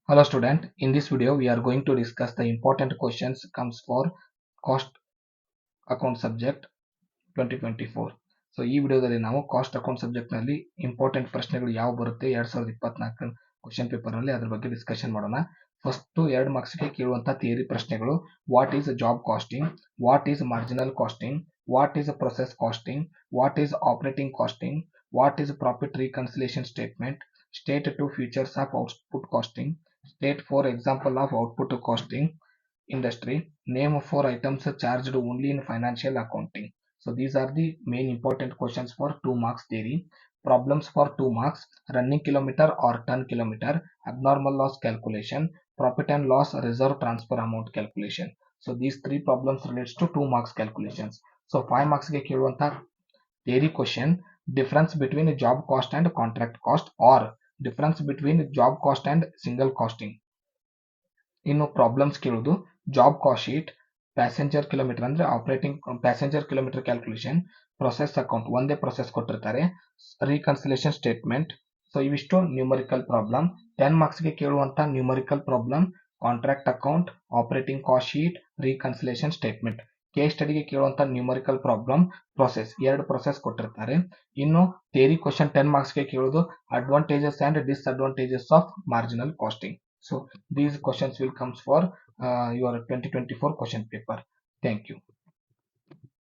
Hello student, in this video we are going to discuss the important questions comes for cost account subject 2024. So ಈ ವಿಡಿಯೋದಲ್ಲಿ ನಾವು cost account subject ನಲ್ಲಿ important ಪ್ರಶ್ನೆಗಳು ಯಾವ ಬರುತ್ತೆ 2024 question paper ನಲ್ಲಿ ಅದ್ರ ಬಗ್ಗೆ ಡಿಸ್ಕಷನ್ ಮಾಡೋಣ. ಫಸ್ಟ್ 2 ಮಾರ್ಕ್ಸ್ ಗೆ ಕೇಳುವಂತ ಥಿಯರಿ ಪ್ರಶ್ನೆಗಳು: what is job costing, what is marginal costing, what is process costing, what is operating costing, what is profit reconciliation statement, state 2 features of output costing, state 4 example of output costing industry, name 4 items charged only in financial accounting. So these are the main important questions for 2 marks theory. Problems for 2 marks: running kilometer or ton kilometer, abnormal loss calculation, profit and loss reserve transfer amount calculation. So these 3 problems relates to 2 marks calculations. So 5 marks ಗೆ ಕೇಳುವಂತ theory question: difference between job cost and contract cost, or difference between job cost and single costing. ಇನ್ನು problems ಕೇಳೋದು: job cost sheet, passenger kilometre ಅಂದ್ರೆ operating passenger kilometre calculation, process account ಒಂದೇ process ಕೊಟ್ಟಿರ್ತಾರೆ, reconciliation statement. So ಇವಿಷ್ಟು numerical problem. 10 marks ಗೆ ಕೇಳುವಂತ numerical problem: contract account, operating cost sheet, reconciliation statement. Case ಸ್ಟಡಿಗೆ ಕೇಳುವಂತ ನ್ಯೂಮರಿಕಲ್ ಪ್ರಾಬ್ಲಮ್: ಪ್ರೊಸೆಸ್, 2 ಪ್ರೊಸೆಸ್ ಕೊಟ್ಟಿರ್ತಾರೆ. ಇನ್ನು ಥಿಯರಿ ಕ್ವಶನ್ 10 ಮಾರ್ಕ್ಸ್ ಗೆ ಕೇಳೋದು advantages and disadvantages of marginal costing. So these questions will comes for your 2024 question paper. Thank you.